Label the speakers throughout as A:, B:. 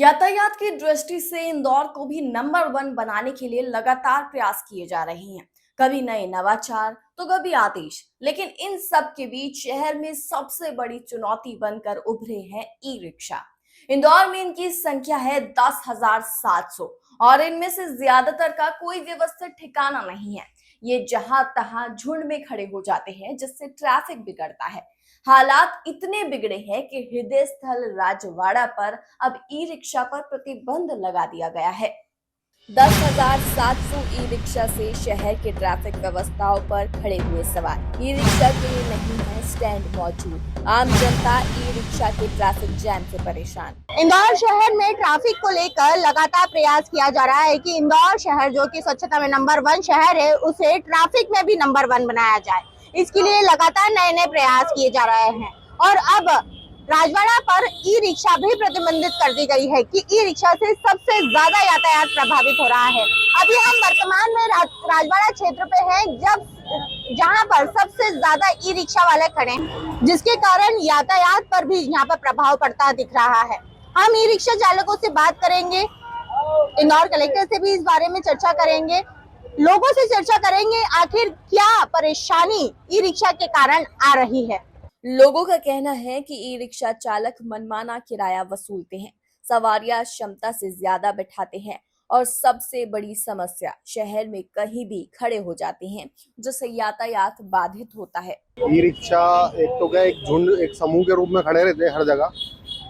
A: यातायात की दृष्टि से इंदौर को भी नंबर वन बनाने के लिए लगातार प्रयास किए जा रहे हैं। कभी नए नवाचार तो कभी आदेश, लेकिन इन सब के बीच शहर में सबसे बड़ी चुनौती बनकर उभरे हैं ई रिक्शा। इंदौर में इनकी संख्या है 10,700 और इनमें से ज्यादातर का कोई व्यवस्थित ठिकाना नहीं है। ये जहां तहां झुंड में खड़े हो जाते हैं, जिससे ट्रैफिक बिगड़ता है। हालात इतने बिगड़े हैं कि हृदय स्थल राजवाड़ा पर अब ई रिक्शा पर प्रतिबंध लगा दिया गया है। 10,700 ई रिक्शा से शहर के ट्रैफिक व्यवस्थाओं पर खड़े हुए सवाल। ई रिक्शा के लिए नहीं है स्टैंड मौजूद। आम जनता ई रिक्शा के ट्रैफिक जैम से परेशान।
B: इंदौर शहर में ट्रैफिक को लेकर लगातार प्रयास किया जा रहा है कि इंदौर शहर जो कि स्वच्छता में नंबर वन शहर है, उसे ट्रैफिक में भी नंबर वन बनाया जाए। इसके लिए लगातार नए नए प्रयास किए जा रहे हैं और अब राजवाड़ा पर ई रिक्शा भी प्रतिबंधित कर दी गई है कि ई रिक्शा से सबसे ज्यादा यातायात प्रभावित हो रहा है। अभी हम वर्तमान में राजवाड़ा क्षेत्र पे हैं, जहां पर सबसे ज्यादा ई रिक्शा वाले खड़े हैं, जिसके कारण यातायात पर भी यहाँ पर प्रभाव पड़ता दिख रहा है। हम ई रिक्शा चालकों से बात करेंगे, इंदौर कलेक्टर से भी इस बारे में चर्चा करेंगे, लोगों से चर्चा करेंगे आखिर क्या परेशानी ई रिक्शा के कारण आ रही है।
A: लोगों का कहना है कि ई रिक्शा चालक मनमाना किराया वसूलते हैं, सवारियां क्षमता से ज्यादा बैठाते हैं और सबसे बड़ी समस्या शहर में कहीं भी खड़े हो जाते हैं, जिससे यातायात बाधित होता है।
C: ई रिक्शा एक तो क्या, एक झुंड, एक समूह के रूप में खड़े रहते हैं हर जगह।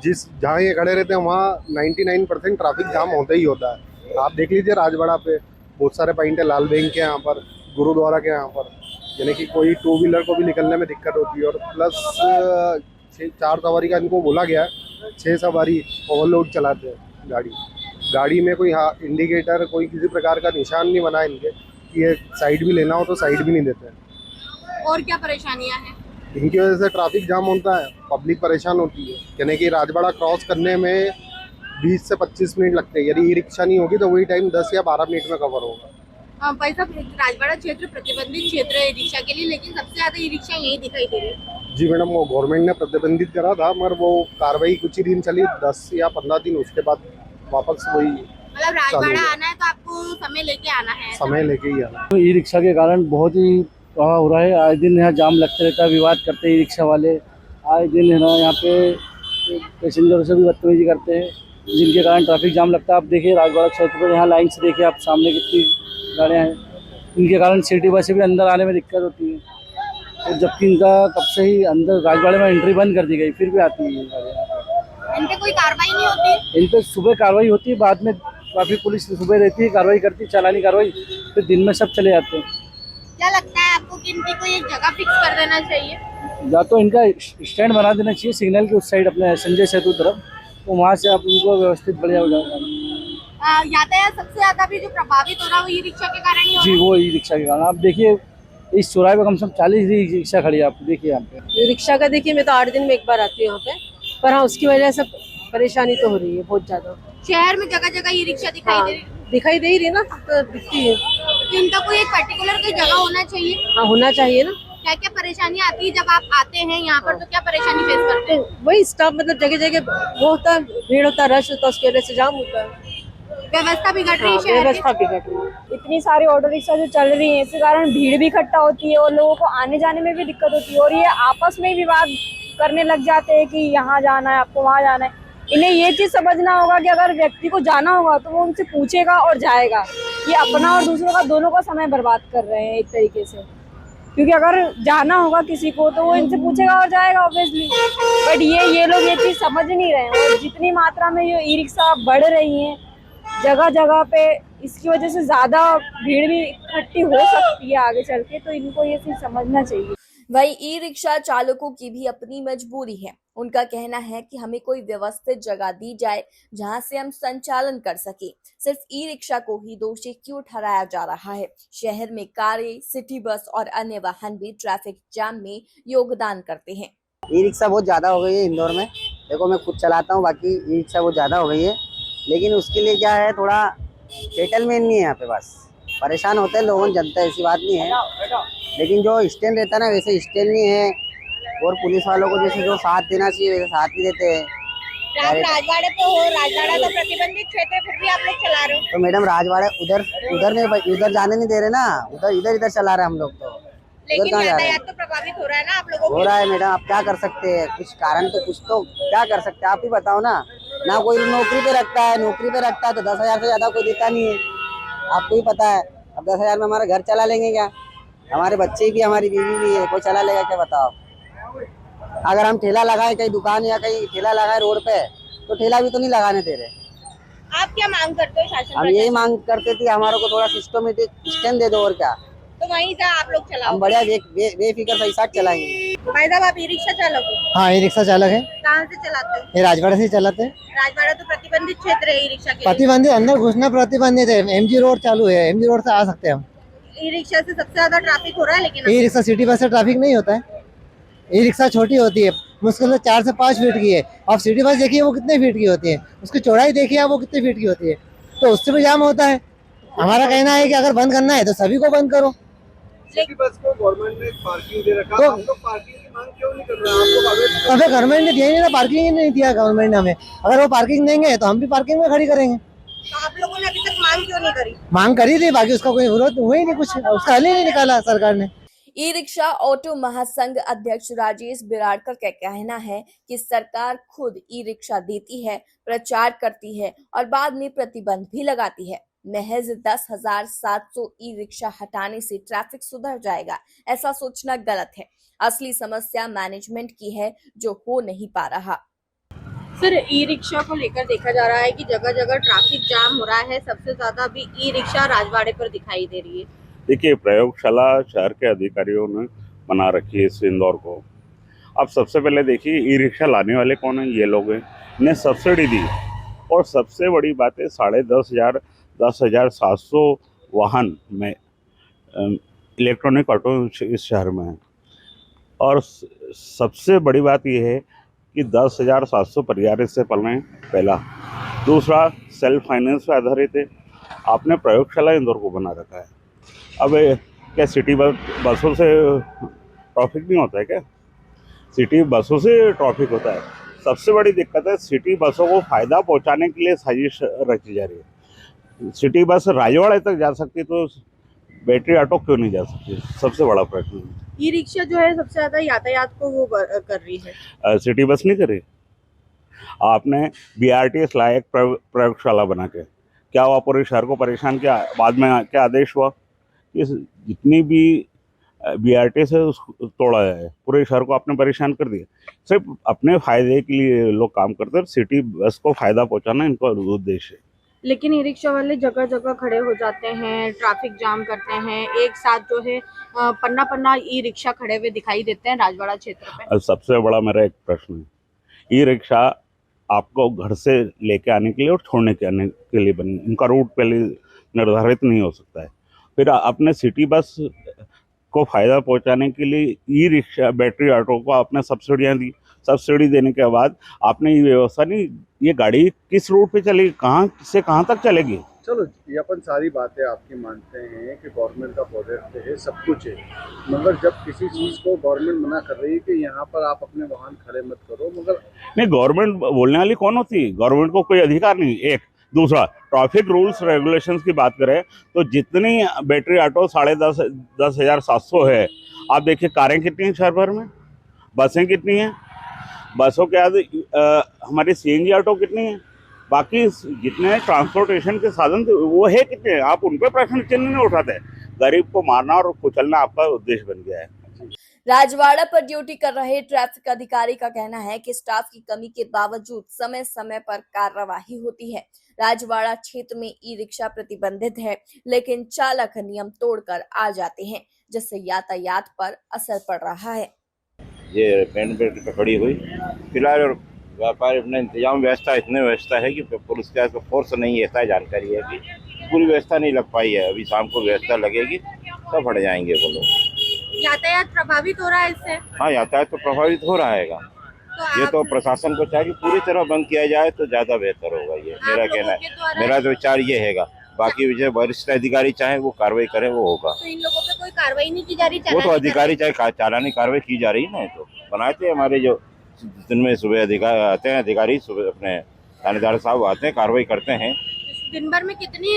C: जहाँ ये खड़े रहते हैं वहाँ 99% ट्रैफिक जाम होता ही होता है। आप देख लीजिए राजवाड़ा पे बहुत सारे पॉइंट है, लाल बैंक के यहाँ पर, गुरुद्वारा के यहाँ पर, यानी कि कोई टू व्हीलर को भी निकलने में दिक्कत होती है। और प्लस 4 सवारी का इनको बोला गया है, 6 सवारी ओवरलोड चलाते हैं गाड़ी में कोई इंडिकेटर, कोई किसी प्रकार का निशान नहीं बना इनके कि ये साइड भी लेना हो तो साइड भी नहीं देते हैं।
B: और क्या परेशानियां हैं?
C: इनकी वजह से ट्रैफिक जाम होता है, पब्लिक परेशान होती है। यानी कि राजवाड़ा क्रॉस करने में 20 से 25 मिनट लगते हैं। यदि ई रिक्शा नहीं होगी तो वही टाइम 10 या 12 मिनट में कवर होगा।
B: भाई साहब, राजवाड़ा क्षेत्र प्रतिबंधित क्षेत्र है ई रिक्शा के लिए, लेकिन सबसे ज्यादा ई रिक्शा यही दिखाई दे रही है।
C: जी मैडम, वो गवर्नमेंट ने प्रतिबंधित करा था, मगर वो कार्रवाई कुछ ही दिन चली, 10 या 15 दिन, उसके बाद वापस वही।
B: मतलब राजवाड़ा आना है तो आपको समय लेके आना है? समय
C: लेके ही आना।
D: तो ई रिक्शा के कारण बहुत ही प्रभाव हो रहा है। आए दिन यहाँ जाम लगते रहता है, विवाद करते हैं ई रिक्शा वाले। आए दिन है ना यहाँ पे पैसेंजरों से भी बदतमीजी करते हैं, जिनके कारण ट्रैफिक जाम लगता है। आप देखिए राजवाड़ा क्षेत्र पर यहाँ लाइन से देखिए आप सामने कितनी गाड़ियाँ हैं, इनके कारण सिटी बस से भी अंदर आने में दिक्कत होती है। तो जबकि इनका कब से ही अंदर राजवाड़े में एंट्री बंद कर दी गई, फिर भी आती है गाड़ियाँ।
B: इन पे कोई कार्रवाई नहीं होती?
D: इन पे सुबह कार्रवाई होती है, बाद में ट्रैफिक पुलिस सुबह रहती है, कार्रवाई करती है, चालानी कार्रवाई, फिर दिन में सब चले जाते हैं।
B: क्या लगता है आपको कि इनकी कोई एक जगह फिक्स कर देना चाहिए?
D: या तो इनका स्टैंड बना देना चाहिए सिग्नल के उस साइड, अपने संजय सेतु तरफ, तो वहाँ से आप उनको व्यवस्थित बढ़िया हो जाएगा।
B: यातायात सबसे ज्यादा भी जो प्रभावित हो रहा है वो ई रिक्शा के कारण ही हो रहा है?
D: जी, वो ई रिक्शा के कारण। आप देखिए इस चौराहे पे कम से कम 40 रिक्शा खड़ी है, आप देखिए यहाँ पे।
E: रिक्शा का देखिए, मैं तो 8 दिन में एक बार आती हूँ यहाँ पे, पर हाँ उसकी वजह से परेशानी तो हो रही है बहुत ज्यादा।
B: शहर में जगह जगह ई रिक्शा
E: दिखाई दे रही है ना, तो दिखती है।
B: तो इनका कोई एक पर्टिकुलर कोई जगह होना चाहिए?
E: हाँ, होना चाहिए ना।
B: क्या क्या परेशानियाँ आती है जब आप आते हैं यहाँ पर, तो क्या परेशानी फेस करते हैं?
E: वही स्टाफ, मतलब जगह जगह वो होता है, भीड़ होता है, रश होता है, उसकी वजह से जाम होता है।
B: व्यवस्था बिगड़ रही है शहर की?
E: व्यवस्था बिगड़ रही है।
F: इतनी सारी ऑटो रिक्शा जो चल रही है, इसके कारण भीड़ भी इकट्ठा होती है और लोगों को आने जाने में भी दिक्कत होती है, और ये आपस में विवाद करने लग जाते हैं कि यहाँ जाना है, आपको वहाँ जाना है। इन्हें ये चीज समझना होगा कि अगर व्यक्ति को जाना होगा तो वो उनसे पूछेगा और जाएगा। ये अपना और दूसरों का, दोनों का समय बर्बाद कर रहे हैं एक तरीके से, क्योंकि अगर जाना होगा किसी को तो वो इनसे पूछेगा और जाएगा ऑब्वियसली। बट ये लोग ये चीज समझ नहीं रहे हैं, और जितनी मात्रा में ये ई रिक्शा बढ़ रही है जगह जगह पे, इसकी वजह से ज्यादा भीड़ भी इकट्ठी हो सकती है आगे चल के, तो इनको ये चीज समझना चाहिए।
A: वहीं ई रिक्शा चालकों की भी अपनी मजबूरी है। उनका कहना है कि हमें कोई व्यवस्थित जगह दी जाए जहां से हम संचालन कर सके। सिर्फ ई रिक्शा को ही दोषी क्यों ठहराया जा रहा है? शहर में कारें, सिटी बस और अन्य वाहन भी ट्रैफिक जाम में योगदान करते हैं।
G: ई रिक्शा बहुत ज़्यादा हो गई है इंदौर में। देखो मैं खुद चलाता हूँ, बाकी ई रिक्शा बहुत ज़्यादा हो गई है, लेकिन उसके लिए क्या है, थोड़ा सेटलमेंट नहीं है यहाँ पे। बस परेशान होते हैं लोगों, जनता, ऐसी बात नहीं है, लेकिन जो स्टैंड रहता है ना, वैसे स्टैंड नहीं है। और पुलिस वालों को जैसे जो साथ देना चाहिए वैसे साथ नहीं देते हैं।
B: आप राजवाड़े पे हो, राजवाड़ा तो प्रतिबंधित क्षेत्र है, फिर भी आप लोग चला रहे हो।
G: तो मैडम राजवाड़ा उधर उधर नहीं, उधर जाने नहीं दे रहे ना, उधर इधर इधर चला रहे हैं हम लोग तो।
B: लेकिन
G: कहाँ जा रहे हैं?
B: यातायात तो प्रभावित हो रहा है ना आप लोगों
G: हो
B: को।
G: रहा है मैडम, आप क्या कर सकते हैं, कुछ कारण तो कुछ तो क्या कर सकते हैं आप ही बताओ ना। ना कोई नौकरी पे रखता है, नौकरी पे रखता है तो 10,000 से ज्यादा कोई देता नहीं है, आपको ही पता है। अब 10,000 में हमारा घर चला लेंगे क्या? हमारे बच्चे भी, हमारी बीवी भी है, कोई चला लेगा क्या बताओ। अगर हम ठेला लगाए कहीं दुकान या कहीं ठेला लगाए रोड पे, तो ठेला भी तो नहीं लगाने दे रहे।
B: आप क्या मांग करते हो शासन
G: हम यही मांग करते थे हमारे को थोड़ा सिस्टमेटिक स्टैंड दे दो, और क्या।
B: तो वहीं से आप लोग चलाओ।
G: हम बढ़िया बेफिक्र सही साथ चलाएंगे।
B: भाई साहब आप ई रिक्शा चालक हो,
H: हाँ, ई रिक्शा चालक है।
B: कहाँ से चलाते हो?
H: ये राजवाड़ा से ही चलाते हैं।
B: राजवाड़ा तो प्रतिबंधित क्षेत्र है ई रिक्शा के लिए।
H: प्रतिबंधित, अंदर घुसना प्रतिबंधित है। एमजी रोड चालू है, एमजी रोड से आ सकते हैं हम।
B: ई रिक्शा से सबसे ज्यादा ट्रैफिक हो रहा है, लेकिन
H: ई रिक्शा सिटी बस से ट्रैफिक नहीं होता है। ई रिक्शा छोटी होती है, मुश्किल से 4 से 5 फीट की है। और सिटी बस देखिए वो कितने फीट की होती है, उसकी चौड़ाई देखिए आप वो कितने फीट की होती है, तो उससे भी जाम होता है। हमारा कहना है कि अगर बंद करना है तो सभी को बंद करो।
C: सिटी बस को गवर्नमेंट ने पार्किंग दे रखा,
H: तो
C: आप लोग पार्किंग की मांग क्यों नहीं कर रहे? आपको
H: हमें गवर्नमेंट ने दिया ही नहीं ना, पार्किंग ही नहीं दिया गवर्नमेंट ने हमें। अगर वो पार्किंग देंगे तो हम भी पार्किंग में खड़ी करेंगे।
B: तो आप लोगों ने अभी तक मांग क्यों नहीं करी?
H: मांग करी थी, बाकी उसका कोई विरोध हुआ ही नहीं, कुछ उसका हल ही नहीं निकाला सरकार ने।
A: ई रिक्शा ऑटो महासंघ अध्यक्ष राजेश बिराड़कर का कहना है कि सरकार खुद ई रिक्शा देती है, प्रचार करती है और बाद में प्रतिबंध भी लगाती है। महज 10,700 ई रिक्शा हटाने से ट्रैफिक सुधर जाएगा, ऐसा सोचना गलत है। असली समस्या मैनेजमेंट की है जो हो नहीं पा रहा।
B: सर ई रिक्शा को लेकर देखा जा रहा है कि जगह जगह ट्रैफिक जाम हो रहा है, सबसे ज्यादा भी ई रिक्शा राजवाड़े पर दिखाई दे रही है।
I: देखिए, प्रयोगशाला शहर के अधिकारियों ने बना रखी है इस इंदौर को। अब सबसे पहले देखिए ई रिक्शा लाने वाले कौन है, ये लोग हैं, इन्हें सब्सिडी दी। और सबसे बड़ी बात है 10,700 वाहन में इलेक्ट्रॉनिक ऑटो इस शहर में है। और सबसे बड़ी बात यह है कि 10,700 परिवार इससे पल रहे हैं, पहला। दूसरा, सेल्फ फाइनेंस पर आधारित है। आपने प्रयोगशाला इंदौर को बना रखा है। अब क्या सिटी बसों से ट्रैफिक नहीं होता है क्या? सिटी बसों से ट्रैफिक होता है। सबसे बड़ी दिक्कत है सिटी बसों को फ़ायदा पहुंचाने के लिए साजिश रची जा रही है। सिटी बस राजवाड़े तक जा सकती तो बैटरी ऑटो क्यों नहीं जा सकती? सबसे बड़ा प्रश्न है।
B: ई रिक्शा जो है सबसे ज्यादा यातायात को वो कर रही है।
I: सिटी बस नहीं करे। आपने BRTS लाया एक प्रयोगशाला बना के, क्या हुआ? पूरे शहर को परेशान किया। बाद में क्या आदेश हुआ? इस जितनी भी BRTS है उसको तोड़ा जाए। पूरे शहर को आपने परेशान कर दिया। सिर्फ अपने फायदे के लिए लोग काम करते हैं। सिटी बस को फायदा पहुंचाना इनका उद्देश्य है।
B: लेकिन ई रिक्शा वाले जगह जगह खड़े हो जाते हैं, ट्रैफिक जाम करते हैं। एक साथ जो है पन्ना पन्ना ई रिक्शा खड़े हुए दिखाई देते हैं राजवाड़ा क्षेत्र पे।
I: सबसे बड़ा मेरा एक प्रश्न है, ई रिक्शा आपको घर से लेके आने के लिए और छोड़ने के आने के लिए बनी, उनका रूट पहले निर्धारित नहीं हो सकता है। फिर आपने सिटी बस को फ़ायदा पहुंचाने के लिए ई रिक्शा बैटरी ऑटो को आपने सब्सिडियाँ दी। सब्सिडी देने के बाद आपने ये व्यवस्था नहीं, ये गाड़ी किस रूट पे चलेगी, कहाँ से कहाँ तक चलेगी?
C: चलो ये अपन सारी बातें आपकी मानते हैं कि गवर्नमेंट का प्रोजेक्ट है, सब कुछ है, मगर जब किसी चीज़ को गवर्नमेंट मना कर रही है कि यहाँ पर आप अपने वाहन खड़े मत करो, मगर
I: नहीं, गवर्नमेंट बोलने वाली कौन होती है? गवर्नमेंट को कोई अधिकार नहीं, एक। दूसरा, ट्रैफिक रूल्स रेगुलेशंस की बात करें तो जितनी बैटरी ऑटो 10,700 है, आप देखिए कारें कितनी हैं शहर भर में, बसें कितनी हैं, बसों के बाद हमारी CNG ऑटो कितनी है, बाकी जितने ट्रांसपोर्टेशन के साधन थे वो है कितने? आप उन पर प्रश्न चिन्ह नहीं उठाते। गरीब को मारना और कुचलना आपका उद्देश्य बन गया है।
A: राजवाड़ा पर ड्यूटी कर रहे ट्रैफिक अधिकारी का कहना है कि स्टाफ की कमी के बावजूद समय समय पर कार्यवाही होती है। राजवाड़ा क्षेत्र में ई रिक्शा प्रतिबंधित है, लेकिन चालक नियम तोड़कर आ जाते हैं, जिससे यातायात पर असर पड़ रहा है।
J: ये बैंड बेल्ट पकड़ी हुई फिलहाल, और व्यापारी अपना इंतजाम व्यवस्था इतनी व्यवस्था है कि पुलिस का फोर्स नहीं है, ऐसा जानकारी है कि पूरी व्यवस्था नहीं लग पाई है। अभी शाम को व्यवस्था लगेगी तब हट जाएंगे वो लोग।
B: यातायात प्रभावित हो रहा है इससे?
J: हाँ, यातायात तो प्रभावित हो रहा है। ये तो प्रशासन को चाहिए कि पूरी तरह बंद किया जाए तो ज्यादा बेहतर होगा। ये मेरा कहना है, मेरा तो विचार ये हैगा। बाकी जो वरिष्ठ अधिकारी चाहे वो कार्रवाई करे वो होगा।
B: तो इन लोगों पे कोई कार्रवाई नहीं की जा रही?
J: वो तो अधिकारी चाहे चालानी कार्रवाई की जा रही है ना, तो बनाए थे हमारे जो दिन में सुबह अधिकारी आते हैं, अधिकारी सुबह अपने थानेदार साहब आते हैं, कार्रवाई करते हैं।
B: दिन भर में कितनी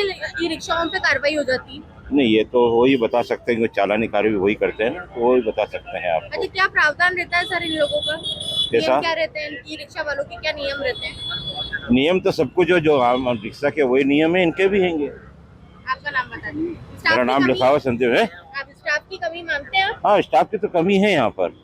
B: ई रिक्शाओं पे कार्रवाई हो जाती है?
J: नहीं, ये तो वही बता सकते हैं कि चालानी कार्रवाई वही करते हैं, तो वही बता सकते हैं आपको।
B: अच्छा, क्या प्रावधान रहता है सर इन लोगों का?
J: कैसा?
B: नियम क्या रहते हैं ई रिक्शा वालों के, क्या नियम रहते हैं?
J: नियम तो सब कुछ जो आम रिक्शा के वही नियम है, इनके भी हैंगे।
B: आपका नाम बता दीजिए।
J: मेरा नाम लिखावत संदीप है।
B: आप स्टाफ की कमी मानते हैं?
J: हाँ, स्टाफ की तो कमी है यहाँ पर।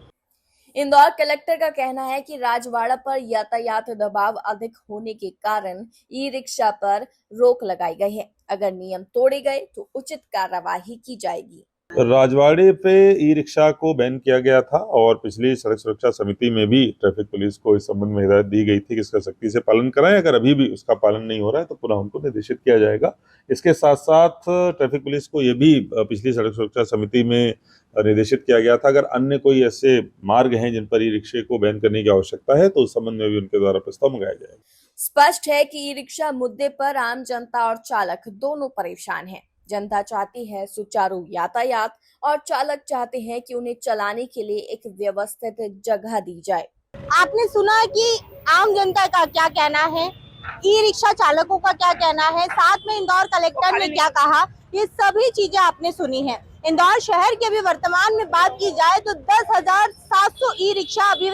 A: इंदौर कलेक्टर का कहना है कि राजवाड़ा पर यातायात दबाव अधिक होने के कारण ई रिक्शा पर रोक लगाई गई है। अगर नियम तोड़े गए तो उचित कार्रवाई की जाएगी।
K: राजवाड़े पे ई रिक्शा को बैन किया गया था और पिछली सड़क सुरक्षा समिति में भी ट्रैफिक पुलिस को इस संबंध में हिदायत दी गई थी कि इसका सख्ती से पालन कराएं। अगर अभी भी उसका पालन नहीं हो रहा है तो पुनः उनको निर्देशित किया जाएगा। इसके साथ साथ ट्रैफिक पुलिस को ये भी पिछली सड़क सुरक्षा समिति में निर्देशित किया गया था, अगर अन्य कोई ऐसे मार्ग हैं जिन पर ई रिक्शे को बैन करने की आवश्यकता है तो उस संबंध में भी उनके द्वारा प्रस्ताव मंगाया जाएगा।
A: स्पष्ट है कि ई रिक्शा मुद्दे पर आम जनता और चालक दोनों परेशान हैं। जनता चाहती है सुचारू यातायात और चालक चाहते हैं कि उन्हें चलाने के लिए एक व्यवस्थित जगह दी जाए।
B: आपने सुना कि आम जनता का क्या कहना है, ई रिक्शा चालकों का क्या कहना है, साथ में इंदौर कलेक्टर ने क्या कहा, ये सभी चीजें आपने सुनी है। इंदौर शहर की अभी वर्तमान में बात की जाए तो 10,700 ई रिक्शा अभी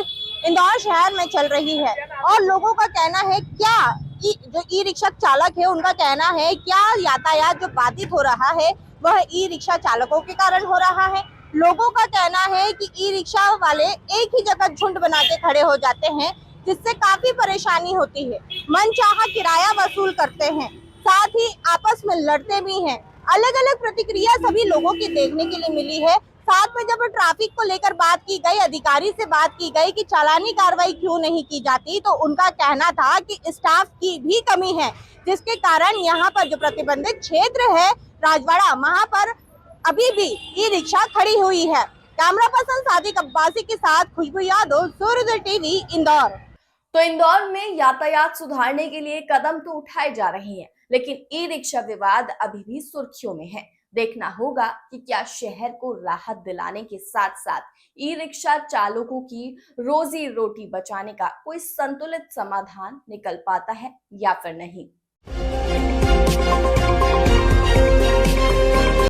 B: इंदौर शहर में चल रही है और लोगों का कहना है क्या जो ई रिक्शा चालक है उनका कहना है क्या यातायात जो बाधित हो रहा है वह ई रिक्शा चालकों के कारण हो रहा है। लोगों का कहना है कि ई रिक्शा वाले एक ही जगह झुंड बना के खड़े हो जाते हैं जिससे काफी परेशानी होती है, मनचाहा किराया वसूल करते हैं, साथ ही आपस में लड़ते भी हैं। अलग अलग प्रतिक्रिया सभी लोगों की देखने के लिए मिली है। साथ में जब ट्रैफिक को लेकर बात की गई, अधिकारी से बात की गई कि चालानी कार्रवाई क्यों नहीं की जाती, तो उनका कहना था कि स्टाफ की भी कमी है, जिसके कारण यहाँ पर जो प्रतिबंधित क्षेत्र है राजवाड़ा, वहाँ पर अभी भी ई रिक्शा खड़ी हुई है। कैमरा पर्सन सादिक अब्बासी के साथ खुशबू यादव, सूर्योदय टीवी, इंदौर।
A: तो इंदौर में यातायात सुधारने के लिए कदम तो उठाए जा रहे हैं, लेकिन ई रिक्शा विवाद अभी भी सुर्खियों में है। देखना होगा कि क्या शहर को राहत दिलाने के साथ साथ ई रिक्शा चालकों की रोजी रोटी बचाने का कोई संतुलित समाधान निकल पाता है या फिर नहीं।